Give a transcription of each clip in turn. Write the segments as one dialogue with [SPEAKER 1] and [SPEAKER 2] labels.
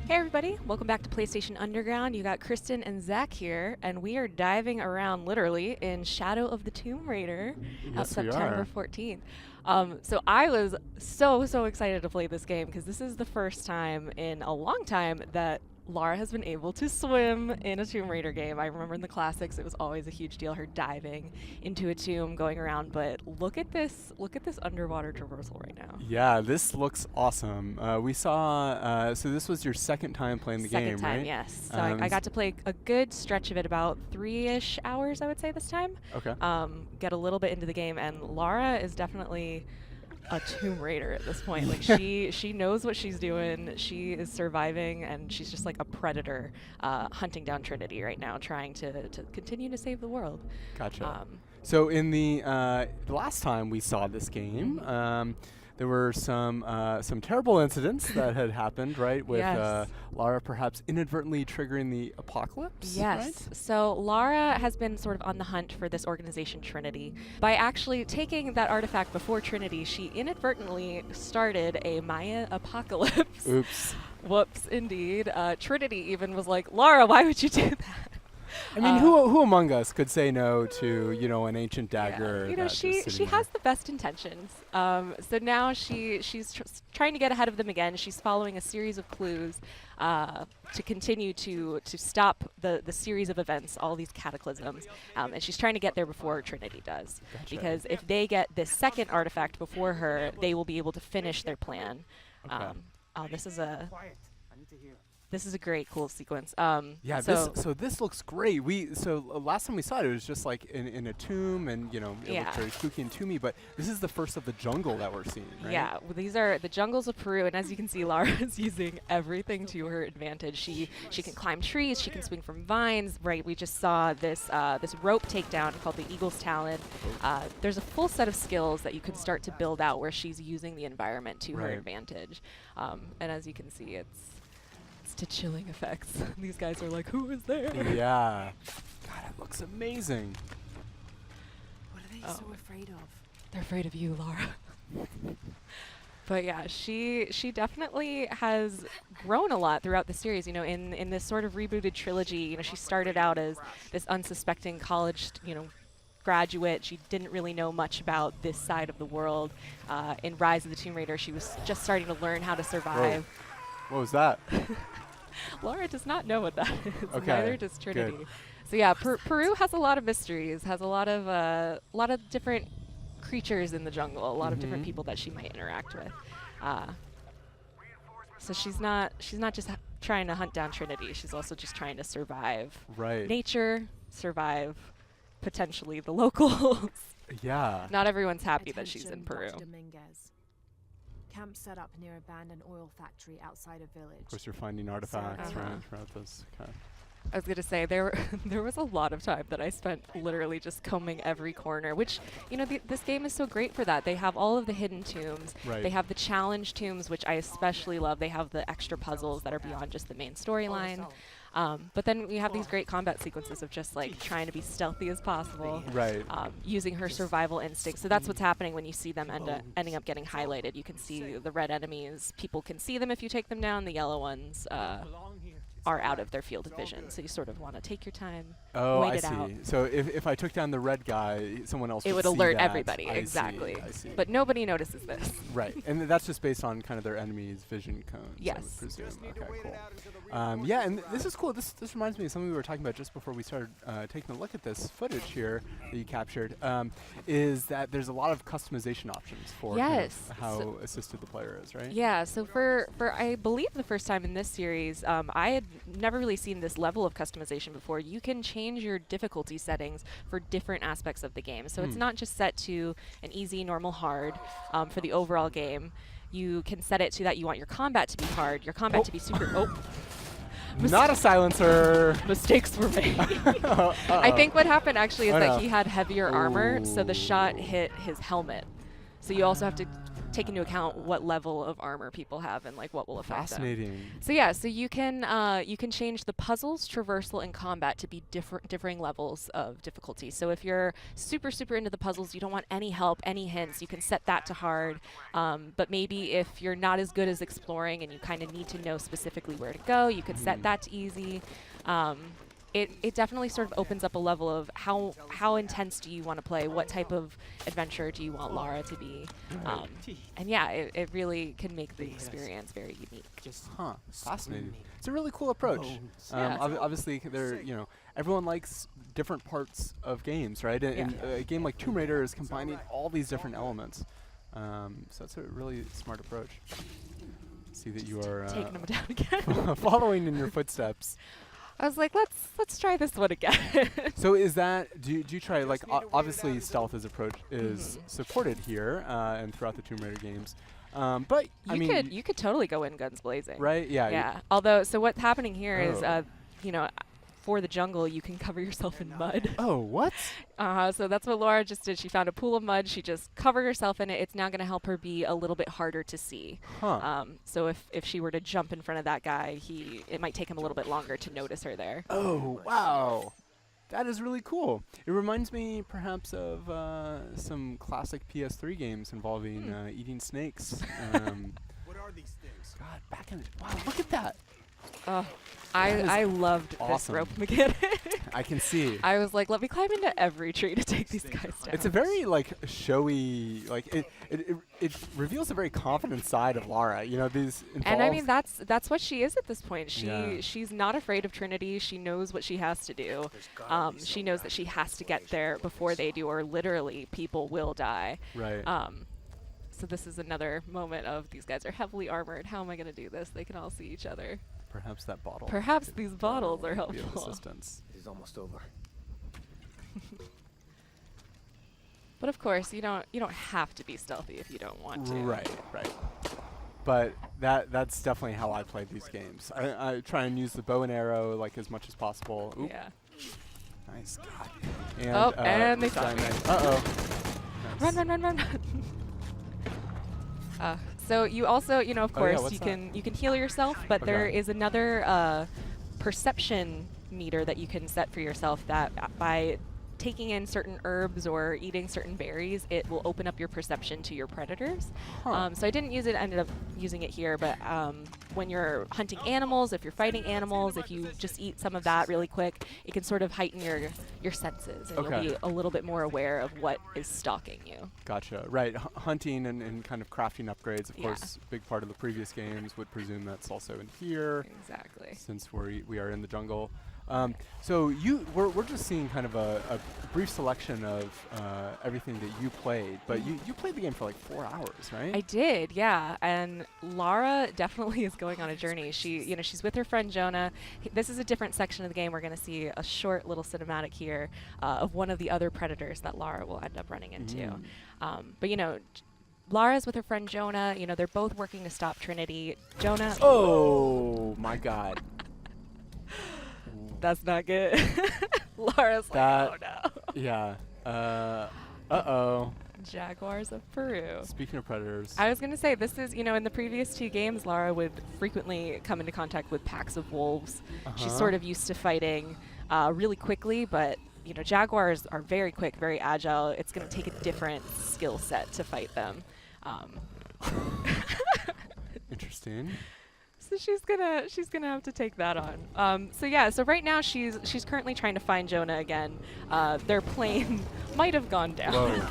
[SPEAKER 1] Hey everybody, welcome back to PlayStation Underground. You got Kristen and Zach here, and we are diving around literally in Shadow of the Tomb Raider out
[SPEAKER 2] Yes, we
[SPEAKER 1] September
[SPEAKER 2] are.
[SPEAKER 1] 14th. So I was so excited to play this game because this is the first time in a long time that Lara has been able to swim in a Tomb Raider game. I remember in the classics it was always a huge deal, her diving into a tomb, going around, but look at this underwater traversal right now.
[SPEAKER 2] Yeah, this looks awesome. We saw, so this was your second time playing the
[SPEAKER 1] Second
[SPEAKER 2] game,
[SPEAKER 1] time,
[SPEAKER 2] right?
[SPEAKER 1] yes. So I got to play a good stretch of it, about 3-ish hours, I would say, this time.
[SPEAKER 2] Okay.
[SPEAKER 1] Get a little bit into the game, and Lara is definitely a Tomb Raider at this point. Like she knows what she's doing. She is surviving, and she's just like a predator, hunting down Trinity right now, trying to continue to save the world.
[SPEAKER 2] Gotcha. So in the last time we saw this game, there were some terrible incidents that had happened, right? With
[SPEAKER 1] Yes.
[SPEAKER 2] Lara perhaps inadvertently triggering the apocalypse.
[SPEAKER 1] Yes.
[SPEAKER 2] Right?
[SPEAKER 1] So Lara has been sort of on the hunt for this organization Trinity. By actually taking that artifact before Trinity, she inadvertently started a Maya apocalypse.
[SPEAKER 2] Oops.
[SPEAKER 1] Whoops, indeed. Trinity even was like, Lara, why would you do that?
[SPEAKER 2] I mean, who among us could say no to, you know, an ancient dagger?
[SPEAKER 1] Yeah. You know,
[SPEAKER 2] that is
[SPEAKER 1] she
[SPEAKER 2] sitting
[SPEAKER 1] has
[SPEAKER 2] there?
[SPEAKER 1] the best intentions. So now she's trying to get ahead of them again. She's following a series of clues to continue to stop the series of events, all these cataclysms, and she's trying to get there before Trinity does.
[SPEAKER 2] Gotcha.
[SPEAKER 1] Because if they get this second artifact before her, they will be able to finish their plan.
[SPEAKER 2] Okay.
[SPEAKER 1] Oh, this is a great, cool sequence.
[SPEAKER 2] Yeah,
[SPEAKER 1] so
[SPEAKER 2] this looks great. Last time we saw it, it was just like in a tomb, and you know, it looked very spooky and tomby. But this is the first of the jungle that we're seeing, right?
[SPEAKER 1] Yeah, well, these are the jungles of Peru, and as you can see, Lara is using everything to her advantage. She can climb trees, she can swing from vines. Right, we just saw this rope takedown called the Eagle's Talon. There's a full set of skills that you can start to build out where she's using the environment to her advantage. And as you can see, it's to chilling effects. These guys are like, who is there?
[SPEAKER 2] Yeah. God, it looks amazing.
[SPEAKER 3] What are they so afraid of?
[SPEAKER 1] They're afraid of you, Lara. But yeah, she definitely has grown a lot throughout the series. You know, in this sort of rebooted trilogy, you know, she started out as this unsuspecting college, graduate. She didn't really know much about this side of the world. In Rise of the Tomb Raider, she was just starting to learn how to survive.
[SPEAKER 2] What was that?
[SPEAKER 1] Lara does not know what that is.
[SPEAKER 2] Okay,
[SPEAKER 1] Neither does Trinity.
[SPEAKER 2] good.
[SPEAKER 1] So yeah, Peru has a lot of mysteries. Has a lot of different creatures in the jungle. A lot of different people that she might interact with. So she's not just trying to hunt down Trinity. She's also just trying to survive.
[SPEAKER 2] Right.
[SPEAKER 1] Nature, survive potentially the locals.
[SPEAKER 2] Yeah.
[SPEAKER 1] Not everyone's happy that she's in
[SPEAKER 3] Attention,
[SPEAKER 1] Peru.
[SPEAKER 3] Dr. Dominguez. Camp set up near abandoned oil factory outside a village.
[SPEAKER 2] Of course, you're finding artifacts,
[SPEAKER 1] Uh-huh.
[SPEAKER 2] right? Throughout this kind of.
[SPEAKER 1] I was gonna say there was a lot of time that I spent literally just combing every corner, which, you know, this game is so great for that. They have all of the hidden tombs.
[SPEAKER 2] Right.
[SPEAKER 1] They have the challenge tombs, which I especially love. They have the extra puzzles that are beyond just the main storyline. But then we have these great combat sequences of just like trying to be stealthy as possible,
[SPEAKER 2] Right.
[SPEAKER 1] using her survival instinct. So that's what's happening when you see them ending up getting highlighted. You can see the red enemies. People can see them if you take them down. The yellow ones are out of their field of vision. So you sort of want to take your time,
[SPEAKER 2] Oh,
[SPEAKER 1] wait
[SPEAKER 2] I
[SPEAKER 1] it
[SPEAKER 2] see.
[SPEAKER 1] out.
[SPEAKER 2] So if I took down the red guy, someone else
[SPEAKER 1] It would
[SPEAKER 2] see
[SPEAKER 1] alert
[SPEAKER 2] that.
[SPEAKER 1] everybody,
[SPEAKER 2] I see,
[SPEAKER 1] exactly.
[SPEAKER 2] I see.
[SPEAKER 1] But nobody notices this.
[SPEAKER 2] Right, and that's just based on kind of their enemy's vision cones. I
[SPEAKER 1] Yes.
[SPEAKER 2] would presume. Okay, cool. Yeah, and this is cool. This reminds me of something we were talking about just before we started taking a look at this footage here that you captured. Is that there's a lot of customization options for kind of
[SPEAKER 1] Yes.
[SPEAKER 2] how
[SPEAKER 1] So
[SPEAKER 2] assisted the player is, right?
[SPEAKER 1] yeah, so for I believe the first time in this series, I had never really seen this level of customization before. You can change your difficulty settings for different aspects of the game. So it's not just set to an easy, normal, hard for the overall game. You can set it to that you want your combat to be hard, your combat to be super...
[SPEAKER 2] Not a silencer.
[SPEAKER 1] Mistakes were made. I think what happened actually is that he had heavier armor, so the shot hit his helmet. So you also have to take into account what level of armor people have and like what will affect them.
[SPEAKER 2] Fascinating.
[SPEAKER 1] So yeah, so you can change the puzzles, traversal, and combat to be differing levels of difficulty. So if you're super into the puzzles, you don't want any help, any hints, you can set that to hard. But maybe if you're not as good as exploring and you kind of need to know specifically where to go, you could set that to easy. It definitely sort of opens up a level of how intense do you want to play, what type of adventure do you want Lara to be, and yeah, it really can make the experience very unique.
[SPEAKER 2] Huh, fascinating. It's a really cool approach.
[SPEAKER 1] Yeah.
[SPEAKER 2] Obviously, everyone likes different parts of games, right? And a game like Tomb Raider is combining all these different elements. So that's a really smart approach. See that you are
[SPEAKER 1] Taking them down again.
[SPEAKER 2] following in your footsteps.
[SPEAKER 1] I was like, let's try this one again.
[SPEAKER 2] So is that, do you try, like, obviously stealth is supported here and throughout the Tomb Raider games. But, I mean,
[SPEAKER 1] you could totally go in guns blazing.
[SPEAKER 2] right? Yeah.
[SPEAKER 1] Yeah. Although, so what's happening here is, for the jungle, you can cover yourself in mud.
[SPEAKER 2] Oh, what?
[SPEAKER 1] So that's what Laura just did. She found a pool of mud. She just covered herself in it. It's now going to help her be a little bit harder to see.
[SPEAKER 2] Huh.
[SPEAKER 1] So if she were to jump in front of that guy, it might take him a little bit longer to notice her there.
[SPEAKER 2] Oh, wow. That is really cool. It reminds me perhaps of some classic PS3 games involving eating snakes.
[SPEAKER 4] What are these things?
[SPEAKER 2] God, back in the... Wow, look at that.
[SPEAKER 1] I loved
[SPEAKER 2] awesome.
[SPEAKER 1] this rope mechanic.
[SPEAKER 2] I can see.
[SPEAKER 1] I was like, let me climb into every tree to take these guys down.
[SPEAKER 2] It's a very, like, showy, like, it reveals a very confident side of Lara. You know, these
[SPEAKER 1] and I mean, that's what she is at this point.
[SPEAKER 2] Yeah.
[SPEAKER 1] She's not afraid of Trinity. She knows what she has to do. She knows that she has to get there before they do, or literally people will die.
[SPEAKER 2] Right.
[SPEAKER 1] So this is another moment of these guys are heavily armored. How am I going to do this? They can all see each other.
[SPEAKER 2] Perhaps that bottle.
[SPEAKER 1] Perhaps these bottles are
[SPEAKER 2] be of
[SPEAKER 1] helpful.
[SPEAKER 2] assistance.
[SPEAKER 4] It is almost over.
[SPEAKER 1] But of course, you don't have to be stealthy if you don't want to.
[SPEAKER 2] Right. But that's definitely how I play these games. I try and use the bow and arrow like as much as possible. Oop.
[SPEAKER 1] Yeah.
[SPEAKER 2] Nice. God.
[SPEAKER 1] And they saw me.
[SPEAKER 2] Uh-oh. Nice.
[SPEAKER 1] Run. So you also, of
[SPEAKER 2] Oh, yeah,
[SPEAKER 1] course,
[SPEAKER 2] what's
[SPEAKER 1] you can heal yourself, but there
[SPEAKER 2] Okay.
[SPEAKER 1] is another perception meter that you can set for yourself that by taking in certain herbs or eating certain berries, it will open up your perception to your predators.
[SPEAKER 2] Huh.
[SPEAKER 1] So I didn't use it, ended up using it here, but when you're hunting animals, if you're fighting animals, if you just eat some of that really quick, it can sort of heighten your senses, and
[SPEAKER 2] Okay.
[SPEAKER 1] you'll be a little bit more aware of what is stalking you.
[SPEAKER 2] Gotcha. Right. Hunting and kind of crafting upgrades, of
[SPEAKER 1] Yeah.
[SPEAKER 2] course, big part of the previous games would presume that's also in here.
[SPEAKER 1] Exactly.
[SPEAKER 2] Since we are in the jungle. So we're just seeing kind of a brief selection of everything that you played, but you played the game for like 4 hours, right?
[SPEAKER 1] I did, yeah. And Lara definitely is going on a journey. She's with her friend Jonah. This is a different section of the game. We're going to see a short little cinematic here of one of the other predators that Lara will end up running into. But Lara's with her friend Jonah. They're both working to stop Trinity. Jonah.
[SPEAKER 2] Oh my God.
[SPEAKER 1] That's not good. Lara's like, oh no.
[SPEAKER 2] Yeah. Uh-oh.
[SPEAKER 1] Jaguars of Peru.
[SPEAKER 2] Speaking of predators.
[SPEAKER 1] I was going to say, this is, in the previous 2 games, Lara would frequently come into contact with packs of wolves. She's sort of used to fighting really quickly, but, Jaguars are very quick, very agile. It's going to take a different skill set to fight them.
[SPEAKER 2] Interesting.
[SPEAKER 1] So she's gonna have to take that on. So right now she's currently trying to find Jonah again. Their plane might have gone down.
[SPEAKER 2] Whoa.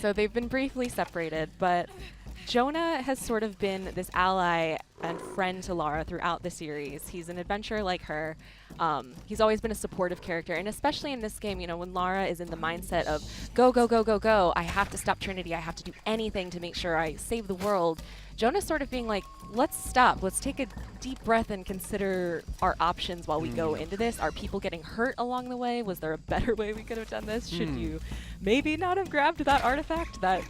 [SPEAKER 1] So they've been briefly separated, but Jonah has sort of been this ally and friend to Lara throughout the series. He's an adventurer like her. He's always been a supportive character, and especially in this game, when Lara is in the mindset of go, I have to stop Trinity, I have to do anything to make sure I save the world. Jonah's sort of being like, let's stop, let's take a deep breath and consider our options while we go into this. Are people getting hurt along the way? Was there a better way we could have done this? Should you maybe not have grabbed that artifact that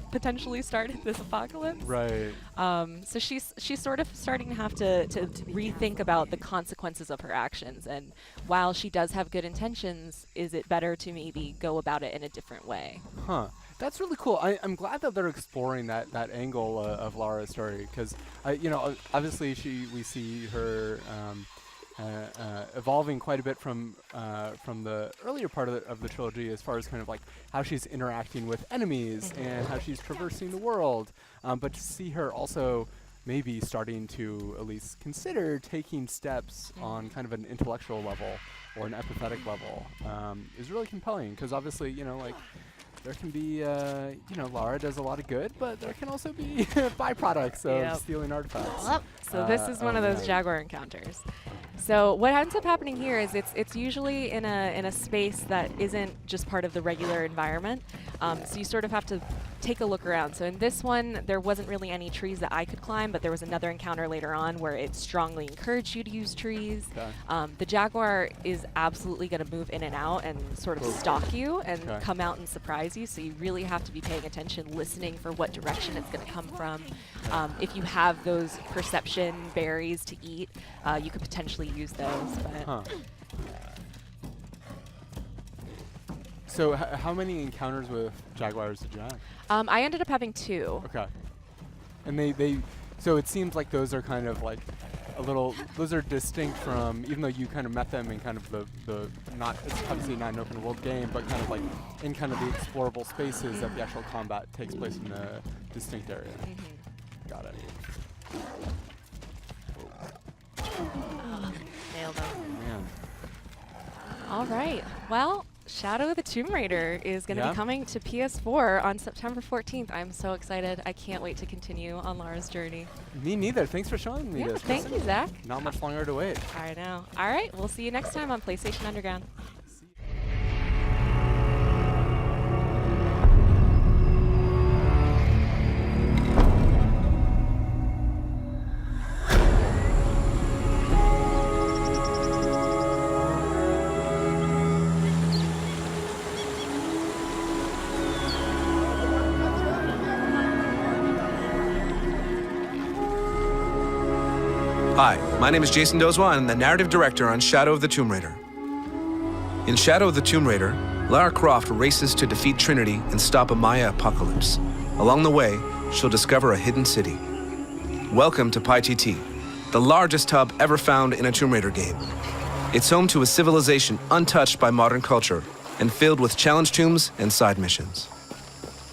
[SPEAKER 1] potentially started this apocalypse?
[SPEAKER 2] Right.
[SPEAKER 1] So she's sort of starting to have to rethink about the consequences of her actions, and while she does have good intentions, is it better to maybe go about it in a different way?
[SPEAKER 2] Huh. That's really cool. I'm glad that they're exploring that angle of Lara's story, because obviously we see her evolving quite a bit from the earlier part of the trilogy, as far as kind of like how she's interacting with enemies and how she's traversing the world. But to see her also maybe starting to at least consider taking steps on kind of an intellectual level or an empathetic level is really compelling, because obviously, there can be, Lara does a lot of good, but there can also be byproducts of stealing artifacts.
[SPEAKER 1] Yep. So this is one of those Jaguar encounters. So what ends up happening here is it's usually in a space that isn't just part of the regular environment. So you sort of have to take a look around. So in this one, there wasn't really any trees that I could climb, but there was another encounter later on where it strongly encouraged you to use trees. Okay. The Jaguar is absolutely going to move in and out and sort of stalk you and come out and surprise you. So you really have to be paying attention, listening for what direction it's going to come from. If you have those perception berries to eat, you could potentially use those. But
[SPEAKER 2] So how many encounters with Jaguars did you have?
[SPEAKER 1] I ended up having 2.
[SPEAKER 2] Okay. And so it seems like those are kind of like those are distinct from, even though you kind of met them in kind of the it's obviously not an open world game, but kind of like in kind of the explorable spaces that the actual combat takes place in a distinct area. Got it.
[SPEAKER 1] Nailed them.
[SPEAKER 2] Man.
[SPEAKER 1] All right. Well, Shadow of the Tomb Raider is going to be coming to PS4 on September 14th. I'm so excited. I can't wait to continue on Lara's journey.
[SPEAKER 2] Me neither. Thanks for showing me this.
[SPEAKER 1] Thank you, Zach.
[SPEAKER 2] Not much longer to wait.
[SPEAKER 1] I know. All right. We'll see you next time on PlayStation Underground.
[SPEAKER 5] Hi, my name is Jason Dozwa, and I'm the narrative director on Shadow of the Tomb Raider. In Shadow of the Tomb Raider, Lara Croft races to defeat Trinity and stop a Maya apocalypse. Along the way, she'll discover a hidden city. Welcome to PyTT, the largest hub ever found in a Tomb Raider game. It's home to a civilization untouched by modern culture and filled with challenge tombs and side missions.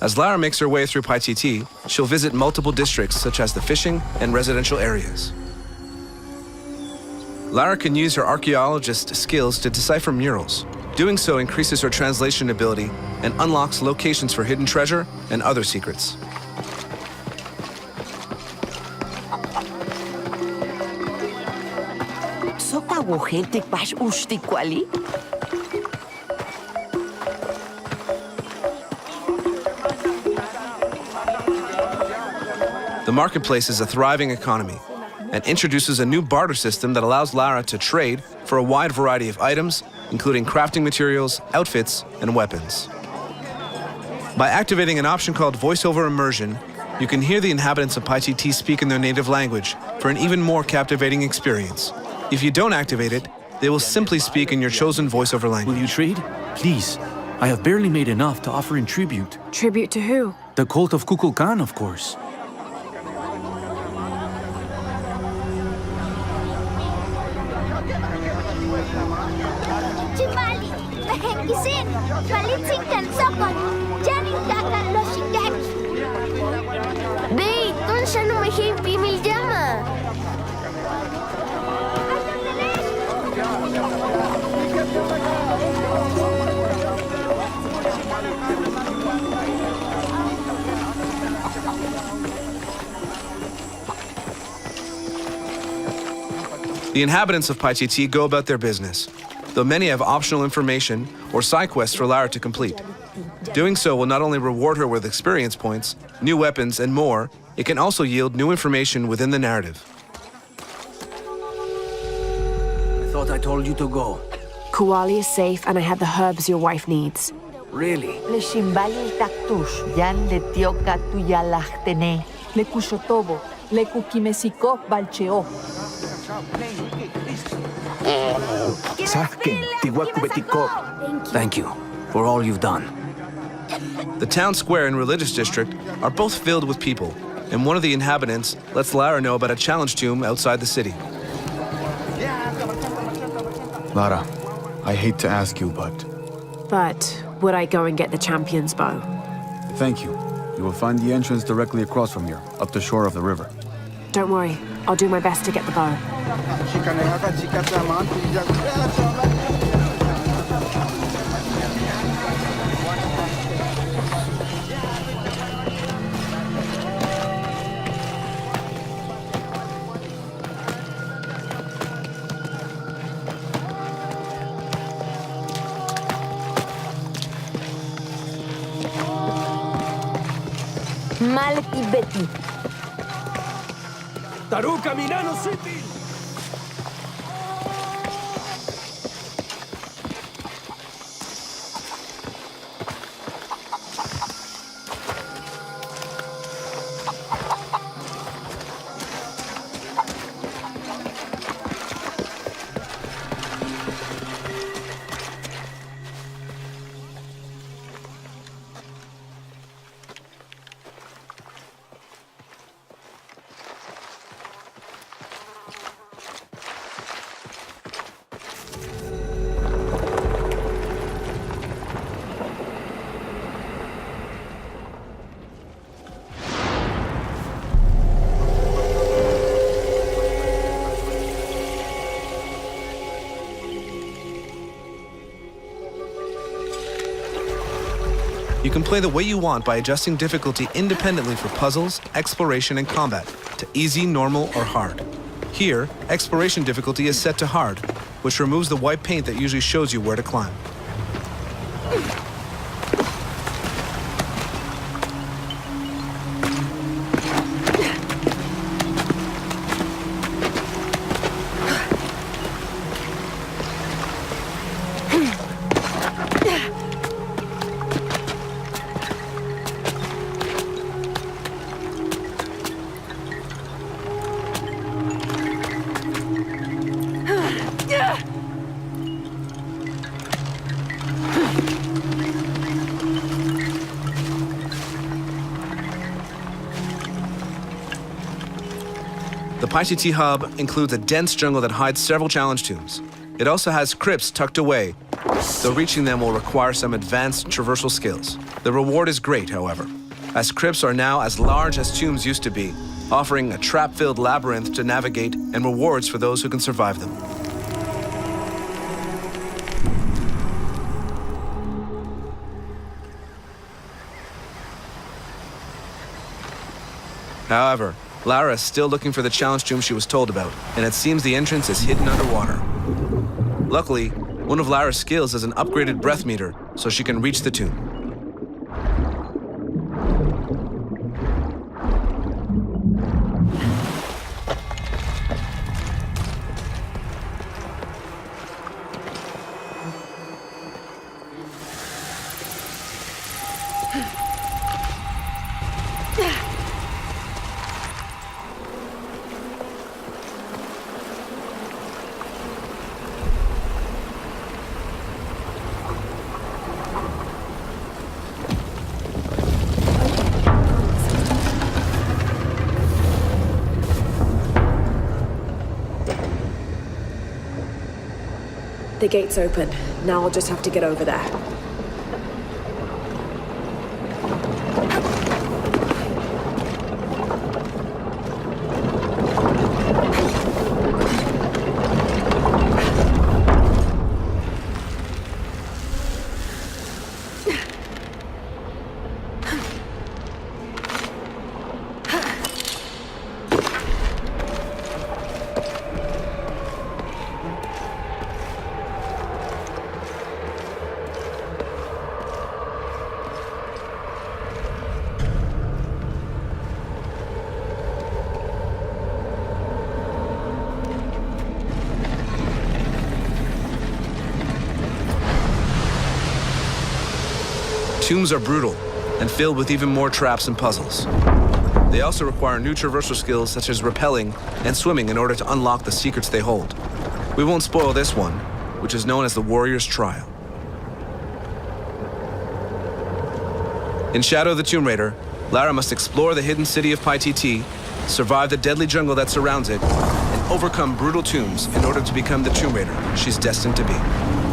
[SPEAKER 5] As Lara makes her way through PyTT, she'll visit multiple districts such as the fishing and residential areas. Lara can use her archaeologist skills to decipher murals. Doing so increases her translation ability and unlocks locations for hidden treasure and other secrets. The marketplace is a thriving economy and introduces a new barter system that allows Lara to trade for a wide variety of items, including crafting materials, outfits, and weapons. By activating an option called Voiceover Immersion, you can hear the inhabitants of PyTT speak in their native language for an even more captivating experience. If you don't activate it, they will simply speak in your chosen voiceover language.
[SPEAKER 6] Will you trade? Please. I have barely made enough to offer in tribute.
[SPEAKER 3] Tribute to who?
[SPEAKER 6] The cult of Kukulkan, of course.
[SPEAKER 5] The inhabitants of PyTT go about their business, though many have optional information or side quests for Lara to complete. Doing so will not only reward her with experience points, new weapons, and more, it can also yield new information within the narrative.
[SPEAKER 6] I thought I told you to go.
[SPEAKER 3] Kuali is safe, and I have the herbs your wife needs.
[SPEAKER 6] Really?
[SPEAKER 7] Le shimbali taktush, yan le tioka tuyalachtene.
[SPEAKER 8] Le kushotobo, le kukimesiko balcheo.
[SPEAKER 6] Thank you for all you've done.
[SPEAKER 5] The town square and religious district are both filled with people, and one of the inhabitants lets Lara know about a challenge tomb outside the city.
[SPEAKER 9] Lara, I hate to ask you, but
[SPEAKER 3] would I go and get the champion's bow?
[SPEAKER 9] thank you. You will find the entrance directly across from here, up the shore of the river.
[SPEAKER 3] Don't worry, I'll do my best to get the bow.
[SPEAKER 7] Malti Betty.
[SPEAKER 4] Taruca Milano City!
[SPEAKER 5] You can play the way you want by adjusting difficulty independently for puzzles, exploration, and combat to easy, normal, or hard. Here, exploration difficulty is set to hard, which removes the white paint that usually shows you where to climb. The Paititi hub includes a dense jungle that hides several challenge tombs. It also has crypts tucked away, though reaching them will require some advanced traversal skills. The reward is great, however, as crypts are now as large as tombs used to be, offering a trap-filled labyrinth to navigate and rewards for those who can survive them. However, Lara is still looking for the challenge tomb she was told about, and it seems the entrance is hidden underwater. Luckily, one of Lara's skills is an upgraded breath meter, so she can reach the tomb.
[SPEAKER 3] The gate's open. Now I'll just have to get over there.
[SPEAKER 5] Tombs are brutal and filled with even more traps and puzzles. They also require new traversal skills such as rappelling and swimming in order to unlock the secrets they hold. We won't spoil this one, which is known as the Warrior's Trial. In Shadow of the Tomb Raider, Lara must explore the hidden city of Paititi, survive the deadly jungle that surrounds it, and overcome brutal tombs in order to become the Tomb Raider she's destined to be.